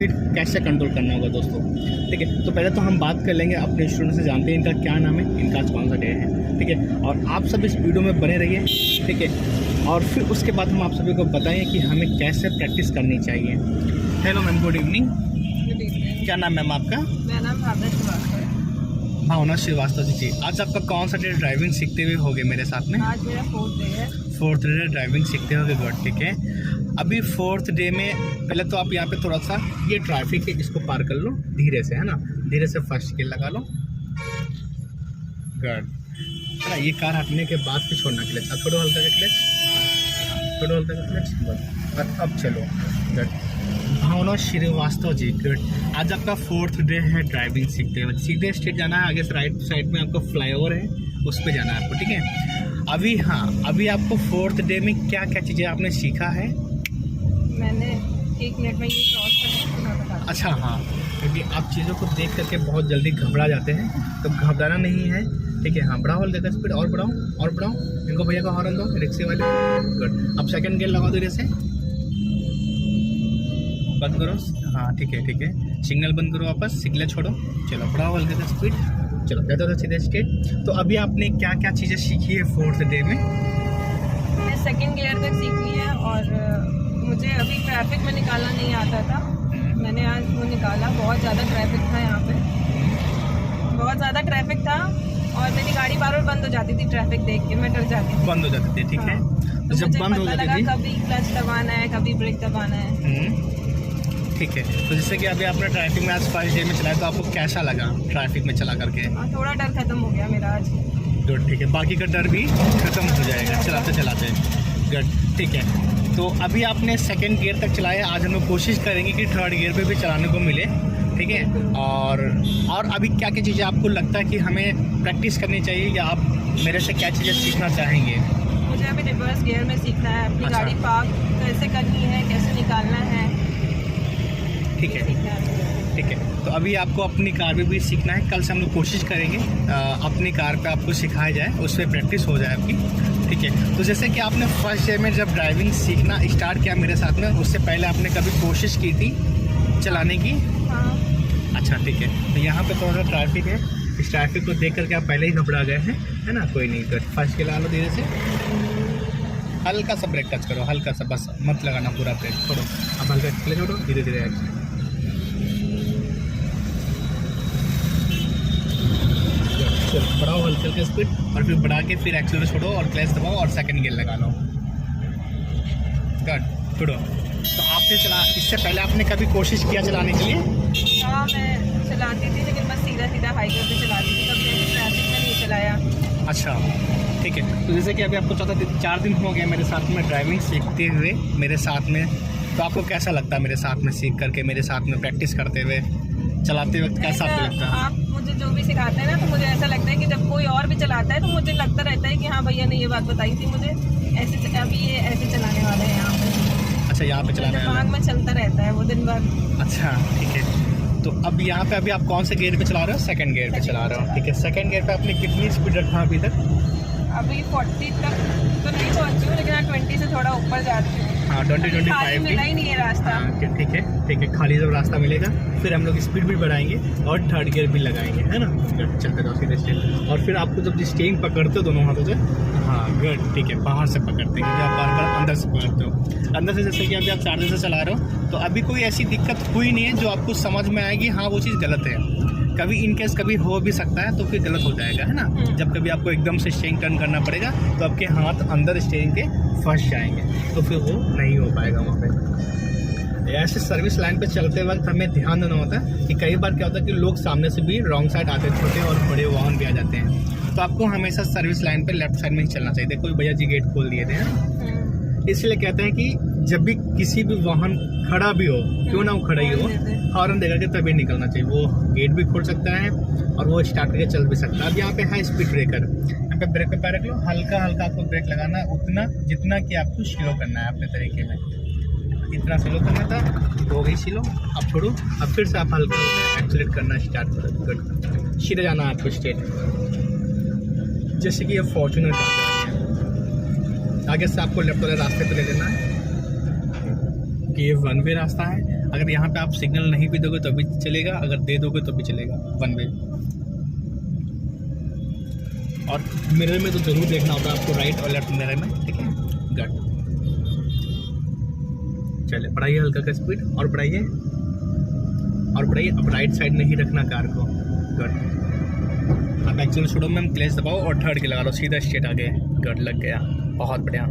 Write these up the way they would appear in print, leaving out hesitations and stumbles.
फिर कैसे कंट्रोल करना होगा दोस्तों। ठीक है, तो पहले तो हम बात कर लेंगे अपने स्टूडेंट से, जानते हैं इनका क्या नाम है, इनका आज कौन सा डे है। ठीक है, और आप सब इस वीडियो में बने रहिए। ठीक है, और फिर उसके बाद हम आप सभी को बताएंगे कि हमें कैसे प्रैक्टिस करनी चाहिए। Hello ma'am, good evening. Good evening. क्या नाम मैम आपका? मेरा नाम भावना श्रीवास्तव है। भावना श्रीवास्तव जी। आज आपका कौन सा डे ड्राइविंग सीखते हुए होगे मेरे साथ में? आज मेरा 4th डे है। 4th डे ड्राइविंग सीखते होगे, गुड। ठीक है, अभी 4th डे में पहले तो आप यहाँ पे थोड़ा सा ये ट्रैफिक है, इसको पार कर लो धीरे से, है ना, धीरे से फर्स्ट गियर लगा लो, गुड। है ना, ये कार हटने के बाद फिर छोड़ना क्लच, अब छोड़ो हल्का का क्लच, छोड़ो हल्का का क्लच, गुड। और अब चलो, गुड। भावना श्रीवास्तव जी, गुड। आज आपका 4th डे है ड्राइविंग सीखते हुए। सीधे स्ट्रेट जाना है, आगे से राइट साइड में आपको फ्लाईओवर है, उस पर जाना है आपको। ठीक है, अभी आपको 4th डे में क्या क्या चीज़ें आपने सीखा है? मैंने 1 मिनट में ये क्रॉस करना। अच्छा, हाँ, क्योंकि आप चीज़ों को देख करके बहुत जल्दी घबरा जाते हैं, तो घबराना नहीं है। ठीक है, हाँ, बढ़ाओ हल्का स्पीड, और बढ़ाओ। इनको भैया का हॉर्न दो, रिक्शे वाले, गुड। अब सेकंड गियर लगा दो, धीरे से बंद करो। हाँ, ठीक है, सिग्नल बंद करो, वापस सिग्नल छोड़ो, चलो बढ़ाओ हल्का का स्पीड, चलो कहते हो सीधे स्ट्रेट। तो अभी आपने क्या क्या चीज़ें सीखी है 4th डे में? मैं 2nd गियर तक सीख ली है, और मुझे अभी ट्रैफिक में निकालना नहीं आता था। मैंने आज वो निकाला। बहुत ज़्यादा ट्रैफिक था यहाँ पे, बहुत ज़्यादा ट्रैफिक था, और मेरी गाड़ी बार बार बंद हो जाती थी। ट्रैफिक देख के मैं डर जाती थी, बंद हो जाती थी। ठीक है, तो जब मुझे बंद हो पता जाती लगा थी, कभी क्लच दबाना है, कभी ब्रेक दबाना है। ठीक है, तो जैसे कि अभी आपने ट्रैफिक में आज 1st डे में चलाया, तो आपको कैसा लगा ट्रैफिक में चला करके? थोड़ा डर खत्म हो गया मेरा आज। गुड, ठीक है, बाकी का डर भी खत्म हो जाएगा चलाते। गुड, ठीक है। तो अभी आपने 2nd गियर तक चलाया, आज हम लोग कोशिश करेंगे कि 3rd गियर पे भी चलाने को मिले। ठीक है, और अभी क्या क्या चीज़ें आपको लगता है कि हमें प्रैक्टिस करनी चाहिए, या आप मेरे से क्या चीज़ें सीखना चाहेंगे? मुझे अभी रिवर्स गियर में सीखना है, अपनी गाड़ी पार्क कैसे करनी है, कैसे निकालना है। ठीक है, तो अभी आपको अपनी कार में भी सीखना है। कल से हम लोग कोशिश करेंगे अपनी कार पे आपको सिखाया जाए, उस पर प्रैक्टिस हो जाए आपकी। ठीक है, तो जैसे कि आपने 1st डे में जब ड्राइविंग सीखना स्टार्ट किया मेरे साथ में, उससे पहले आपने कभी कोशिश की थी चलाने की? हाँ। अच्छा, ठीक है, तो यहाँ पे थोड़ा सा ट्रैफिक है, इस ट्रैफिक को देख करके आप पहले ही घबरा गए हैं, है ना, कोई नहीं। तो फर्स्ट गियर ला लो, धीरे से हल्का सा ब्रेक टच करो, हल्का सा, बस मत लगाना पूरा ब्रेक, छोड़ो। अब हल्का पहले छोड़ो, धीरे धीरे बढ़ाओ हल्के हल्के स्पीड, और फिर बढ़ा के फिर एक्सीलरेटर छोड़ो और क्लच दबाओ और 2nd गियर लगा लो, गुड, छोड़ो। तो आपने इससे पहले आपने कभी कोशिश किया चलाने के लिए? हाँ, मैं चलाती थी, लेकिन बस सीधा हाईवे पे चलाती थी, कभी ऐसे ट्रैफिक में नहीं चलाया। अच्छा, ठीक है, तो जैसे कि अभी आपको 4 दिन हो गए मेरे साथ में ड्राइविंग सीखते हुए मेरे साथ में, तो आपको कैसा लगता है मेरे साथ में सीख करके, मेरे साथ में प्रैक्टिस करते हुए, चलाते वक्त कैसा आपको लगता है? आप मुझे जो भी सिखाते हैं ना, तो मुझे ऐसा लगता है कि जब कोई और भी चलाता है तो मुझे लगता रहता है कि हाँ, भैया ने ये बात बताई थी मुझे, ऐसे अभी ये ऐसे चलाने वाले हैं यहाँ पे। अच्छा, यहाँ पे चलाने वाला दिमाग में चलता रहता है वो दिन भर। अच्छा, ठीक है, तो अब यहाँ पे अभी आप कौन से गियर पे चला रहे हो? 2nd गियर पे चला रहे हो। ठीक है, 2nd गियर पे आपने कितनी स्पीड रखा अभी तक? अभी 40 तक तो नहीं पहुँची हूँ, लेकिन 20 से थोड़ा ऊपर जाती हूँ। हाँ, 20-25 मिला ही नहीं है रास्ता। ठीक है, खाली जब रास्ता मिलेगा फिर हम लोग स्पीड भी बढ़ाएंगे और 3rd गियर भी लगाएंगे, है ना। चलते रहो सीधे स्टेट, और फिर आपको जब स्टीयरिंग पकड़ते हो दोनों हाथों से, हाँ गुड, ठीक है, बाहर से पकड़ते हैं, आप बार अंदर से पकड़ते हो। अंदर से जैसे कि अभी आप 4 दिन से चला रहे हो, तो अभी कोई ऐसी दिक्कत हुई नहीं है जो आपको समझ में आएगी हाँ वो चीज़ गलत है। कभी इनकेस कभी हो भी सकता है, तो फिर गलत हो जाएगा, है ना। जब कभी आपको एकदम से स्टीयरिंग टर्न करना पड़ेगा, तो आपके हाथ अंदर स्टीयरिंग के फंस जाएंगे, तो फिर वो नहीं हो पाएगा वहाँ पे। ऐसे सर्विस लाइन पे चलते वक्त हमें ध्यान देना होता है कि कई बार क्या होता है कि लोग सामने से भी रॉन्ग साइड आते हैं, छोटे और बड़े वाहन भी आ जाते हैं, तो आपको हमेशा सर्विस लाइन पे लेफ्ट साइड में ही चलना चाहिए। कोई भैया जी गेट खोल दिए थे, इसलिए कहते हैं कि जब भी किसी भी वाहन खड़ा भी हो, क्यों ना वो खड़ा ही हो, हॉर्न देकर के तभी निकलना चाहिए। वो गेट भी खोल सकता है और वो स्टार्ट करके चल भी सकता है। अब यहाँ पे है स्पीड ब्रेकर, यहाँ पे ब्रेक पे पैर रख लो, हल्का हल्का आपको ब्रेक लगाना है, उतना जितना कि आपको स्लो करना है अपने तरीके में। इतना स्लो करना था, हो गई स्लो, अब छोड़ो, अब फिर से आप हल्का एक्सीलरेट करना स्टार्ट करो, गुड। सीधे जाना है आपको स्ट्रेट, जैसे कि ये फॉर्च्यूनर कार है, आगे से आपको लेफ्ट वाले रास्ते पे ले लेना है कि ये 1 वे रास्ता है, अगर यहाँ पे आप सिग्नल नहीं भी दोगे तो भी चलेगा, अगर दे दोगे तो भी चलेगा, वन वे। और मिरर में तो जरूर देखना होगा आपको, राइट और लेफ्ट मिरर में, ठीक है। गुड, चले बढ़ाइए हल्का का स्पीड, और बढ़ाइए और बढ़ाइए। अब राइट साइड में ही रखना कार को। गुड, अब एक्चुअली छोड़ो मैम, क्लच दबाओ और थर्ड की लगा लो, सीधा स्ट्रेट आगे। गुड, लग गया, बहुत बढ़िया।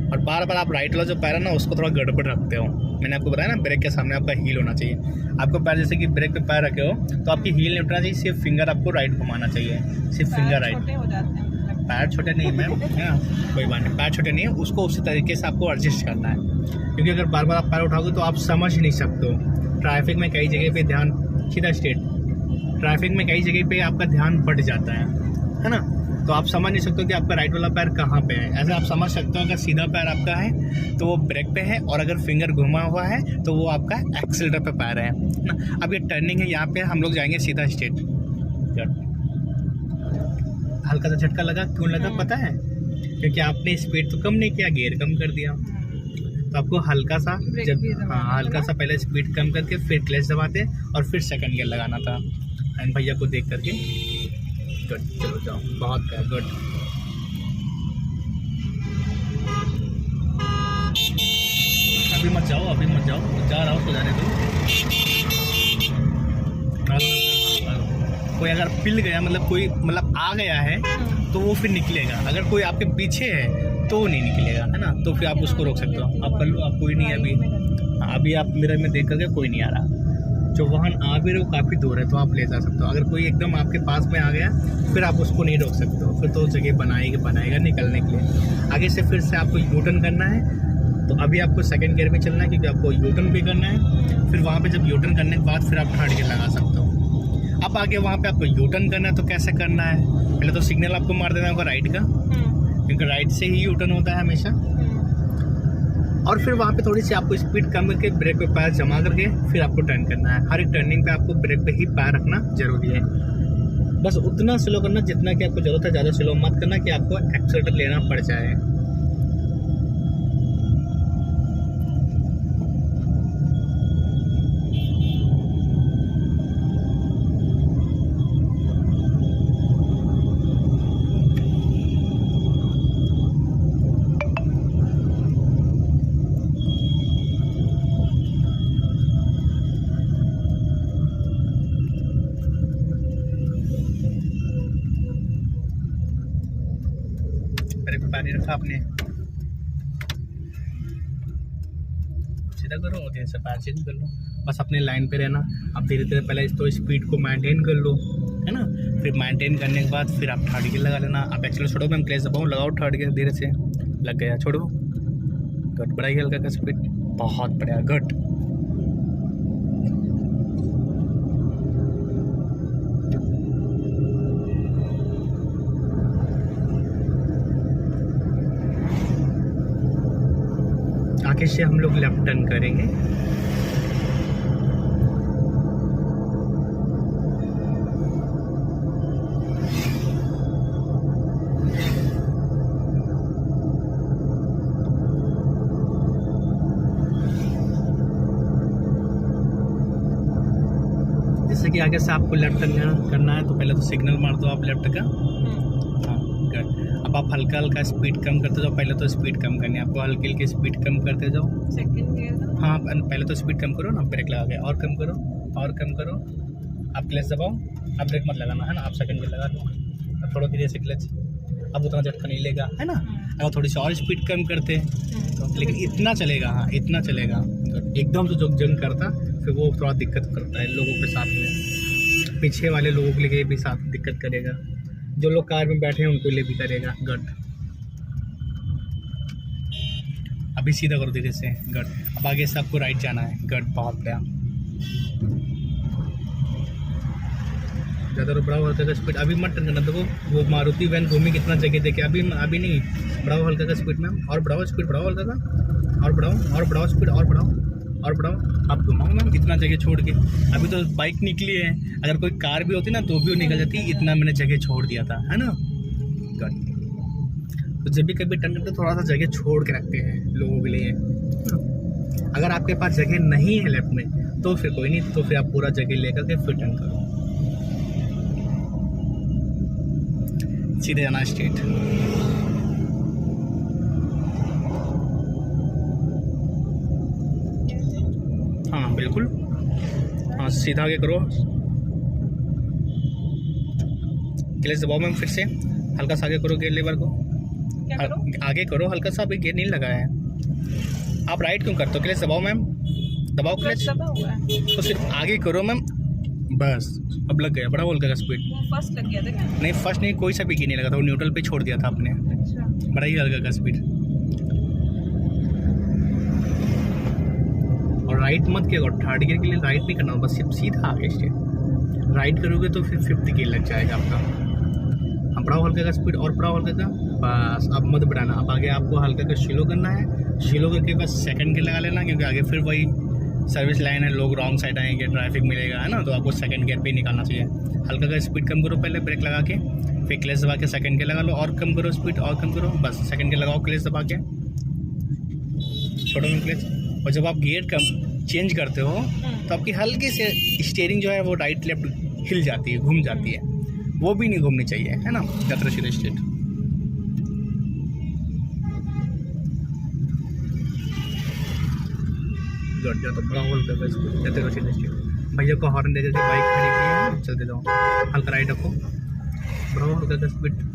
और बार बार आप राइट वाला जो पैर है ना उसको थोड़ा गड़बड़ रखते हो। मैंने आपको बताया ना, ब्रेक के सामने आपका हील होना चाहिए। आपको पैर जैसे कि ब्रेक पे पैर रखे हो तो आपकी हील नहीं उठना चाहिए, सिर्फ फिंगर आपको राइट घुमाना चाहिए, सिर्फ फिंगर राइट। छोटे हो जाते हैं। पैर छोटे नहीं मैम, है ना, कोई बात नहीं, पैर छोटे नहीं है, उसको उसी तरीके से आपको एडजस्ट करना है। क्योंकि अगर बार बार आप पैर उठाओगे तो आप समझ नहीं सकते हो। ट्रैफिक में कई जगह पे ध्यान, सीधा स्ट्रेट, ट्रैफिक में कई जगह पे आपका ध्यान बढ़ जाता है ना, तो आप समझ नहीं सकते हो कि आपका राइट वाला पैर कहाँ पे है। ऐसे आप समझ सकते हो अगर सीधा पैर आपका है तो वो ब्रेक पे है, और अगर फिंगर घुमा हुआ है तो वो आपका एक्सीलरेटर पे पैर है ना। अब ये टर्निंग है, यहाँ पे हम लोग जाएंगे सीधा स्ट्रेट। हल्का सा झटका लगा, क्यों लगा पता है? क्योंकि आपने स्पीड तो कम नहीं किया, गियर कम कर दिया। तो आपको हल्का सा, जब हाँ हल्का सा पहले स्पीड कम करके फिर क्लच दबाते और फिर सेकंड गियर लगाना था। एंड भैया को देख करके। गुड, चलो जाओ, बहुत प्यार। गुड, अभी मत जाओ, अभी मत जाओ, जा रहा हूँ तो जाने दो। कोई अगर पिल गया, मतलब कोई मतलब आ गया है तो वो फिर निकलेगा। अगर कोई आपके पीछे है तो वो नहीं निकलेगा, है ना, तो फिर आप उसको रोक सकते हो। आप कर लो, आप कोई नहीं है अभी आप मिरर में देख करके कोई नहीं आ रहा। जो वाहन आ भी रहे वो काफ़ी दूर है तो आप ले जा सकते हो। अगर कोई एकदम आपके पास में आ गया फिर आप उसको नहीं रोक सकते हो, फिर तो जगह बनाएगा निकलने के लिए। आगे से फिर से आपको यू टर्न करना है, तो अभी आपको सेकंड गियर में चलना है क्योंकि आपको यू टर्न भी करना है। फिर वहाँ पे जब यू टर्न करने के बाद फिर आप थर्ड गियर लगा सकते हो। अब आगे वहाँ पे आपको यू टर्न करना है तो कैसे करना है? पहले तो सिग्नल आपको मार देना होगा राइट का, क्योंकि राइट से ही यू टर्न होता है हमेशा। और फिर वहाँ पे थोड़ी सी आपको स्पीड कम करके ब्रेक पे पैर जमा करके फिर आपको टर्न करना है। हर एक टर्निंग पे आपको ब्रेक पे ही पैर रखना जरूरी है। बस उतना स्लो करना जितना कि आपको ज़रूरत है, ज़्यादा स्लो मत करना कि आपको एक्सीलरेटर लेना पड़ जाए। पानी रखा आपने, सीधा करो और धीरे से पैर चेंज कर लो। बस अपने लाइन पे रहना। अब धीरे धीरे पहले तो स्पीड को मेंटेन कर लो, है ना। फिर मेंटेन करने के बाद फिर आप थर्ड गियर लगा लेना। आप एक्चुअली छोड़ो, मैं क्लच दबाऊँ, लगाओ थर्ड गियर, धीरे से लग गया, छोड़ो। गट, बढ़ाइए हल्का का स्पीड, बहुत बढ़िया। गट, आगे से हम लोग लेफ्ट टर्न करेंगे। जैसे कि आगे से आपको लेफ्ट टर्न करना है तो पहले तो सिग्नल मार दो आप लेफ्ट का। हाँ, गुड। अब आप हल्का हल्का स्पीड कम करते जाओ। पहले तो स्पीड कम करनी है आपको, हल्की हल्की स्पीड कम करते जाओ। सेकंड गियर, हाँ पहले तो स्पीड कम करो ना, ब्रेक लगा के, और कम करो और कम करो। आप क्लच दबाओ, आप ब्रेक मत लगाना, है ना। आप सेकंड गियर लगा दो, अब थोड़ा धीरे से क्लच, अब उतना झटका नहीं लेगा, है ना। अगर थोड़ी सी और स्पीड कम करते तो, लेकिन इतना चलेगा, हाँ इतना चलेगा। एकदम से जो जंग करता फिर वो थोड़ा दिक्कत करता है लोगों के साथ में, पीछे वाले लोगों के लिए भी साथ दिक्कत करेगा, जो लोग कार में बैठे हैं उनके लिए भी करेगा। गट, अभी सीधा करो धीरे से। गट, अब आगे से आपको राइट जाना है। गट, बहुत बढ़िया। ज़्यादा बढ़ाओ हल्का का स्पीड, अभी मत टर्न करना। देखो वो मारुति वैन घूमी कितना जगह देखे, अभी नहीं। बढ़ाओ हल्का का स्पीड मैम, और बढ़ाओ स्पीड, बढ़ाओ हल्का का, और बढ़ाओ स्पीड, और बढ़ाओ। आप घुमाओ मैम कितना जगह छोड़ के। अभी तो बाइक निकली है, अगर कोई कार भी होती ना तो भी वो निकल जाती, इतना मैंने जगह छोड़ दिया था, है ना। गट, तो जब भी कभी टर्न करते थोड़ा सा जगह छोड़ के रखते हैं लोगों के लिए। अगर आपके पास जगह नहीं है लेफ्ट में तो फिर कोई नहीं, तो फिर आप पूरा जगह लेकर के फिर टर्न करो, सीधे जाना स्ट्रेट। हाँ बिल्कुल, हाँ सीधा आगे करो, क्लच दबाओ मैम, फिर से हल्का सा आगे करो गियर लीवर को, क्या करो? आगे करो हल्का सा, अभी गियर नहीं लगाया है। आप राइट क्यों करते हो? क्लच दबाओ मैम, दबाओ क्लच, दबा हुआ है। तो सिर्फ आगे करो मैम, बस अब लग गया, बड़ा बोल का स्पीड। वो फर्स्ट लग गया था क्या? नहीं फर्स्ट नहीं, कोई सा भी गियर नहीं लगा था, वो न्यूट्रल पे छोड़ दिया था आपने, अच्छा। बड़ा ही हल्का का स्पीड। और राइट मत किया करो, थर्ड गियर के लिए राइट नहीं करना, बस सिर्फ सीधा आगे स्ट्रेट। राइट करोगे तो फिर फिफ्थ गियर लग जाएगा आपका। अब बढ़ाओ हल्का का स्पीड, और बढ़ाओ हल्का का, बस अब मत बढ़ाना। अब आगे आपको हल्का का स्लो करना है, स्लो करके बस सेकंड गियर लगा लेना, क्योंकि आगे फिर वही सर्विस लाइन है, लोग रॉन्ग साइड आएंगे, ट्रैफिक मिलेगा, है ना, तो आपको सेकंड गियर पे ही निकालना चाहिए। हल्का का स्पीड कम करो पहले ब्रेक लगा के, फिर क्लच दबा के सेकंड गियर लगा लो, और कम करो स्पीड, और कम करो, बस सेकंड गियर लगाओ क्लच दबा के, छोड़ो में क्लच। और जब आप गियर कम चेंज करते हो तो आपकी हल्की से स्टीयरिंग जो है वो राइट लेफ्ट हिल जाती है, घूम जाती है, वो भी नहीं घूमनी चाहिए, है ना, जाते सीधे स्ट्रेट। गुड, जाओ तो बड़ा होल कर बस, जाते रहो सीधे स्ट्रेट। भैया को हॉर्न दे देते, बाइक खड़ी की है, चलते जाओ, हल्का राइट रखो, बड़ा होल कर स्पीड।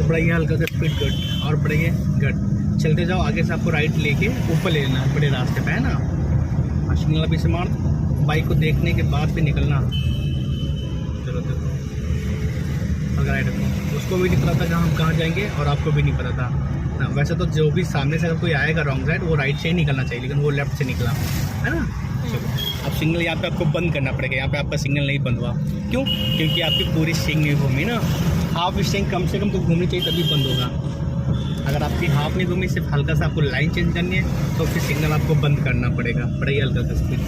बढ़ाइए हल्का सा स्पीड, गुड, और बढ़ाइए, गुड। चलते जाओ, आगे से आपको राइट लेके ऊपर ले लेना है, बड़े रास्ते पे, है ना। सिग्नल अभी से मार, बाइक को देखने के बाद भी निकलना। चलो देखो, अगर राइट रखो, उसको भी नहीं पता था कि हम कहाँ जाएंगे, और आपको भी नहीं पता था ना। वैसे तो जो भी सामने से अगर कोई आएगा रॉन्ग साइड, वो राइट से ही निकलना चाहिए, लेकिन वो लेफ्ट से निकला, है ना। चलो अब सिग्नल यहाँ पे आपको बंद करना पड़ेगा, यहाँ पे आपका सिग्नल नहीं बंद हुआ, क्यों? क्योंकि आपकी पूरी स्विंग नहीं घूमी ना, हाफ स्विंग कम से कम तो घूमनी चाहिए, तभी बंद होगा। अगर आपकी हाफ नहीं घूमी, सिर्फ हल्का सा आपको लाइन चेंज करनी है, तो फिर सिग्नल आपको बंद करना पड़ेगा, बढ़ाइए हल्का सा स्पीड।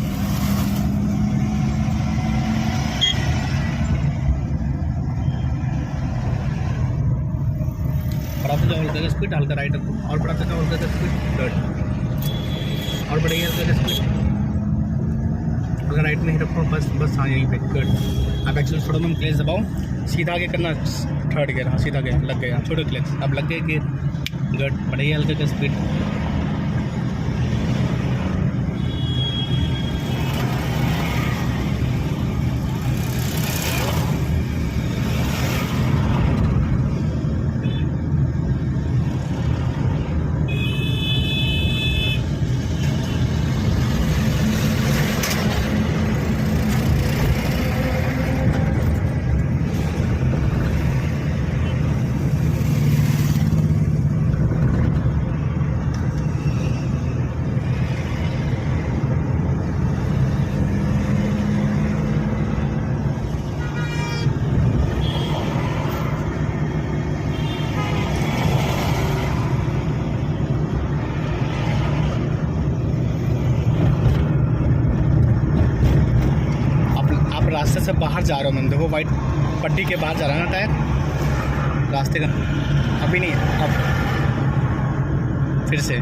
बढ़ाते जाओ हल्का सा स्पीड, हल्का राइट रखो, और बढ़ाते जाओ हल्का सा स्पीड, गुड, और बढ़ाइए हल्का सा स्पीड। अगर राइट नहीं रखो, बस हाँ यहीं पे, गुड। अब एक्चुअली थोड़ा मैम क्लच दबाओ, सीधा आगे करना, थर्ड गियर, हाँ सीधा गया, लग गया, छोड़ो क्लच, अब लग गए गियर, गुड, बढ़ाइए हल्का का स्पीड। रास्ते से बाहर जा रहा हूँ मैं, देखो वाइट पट्टी के बाहर जा रहा है ना टायर, रास्ते का अभी नहीं है, अब फिर से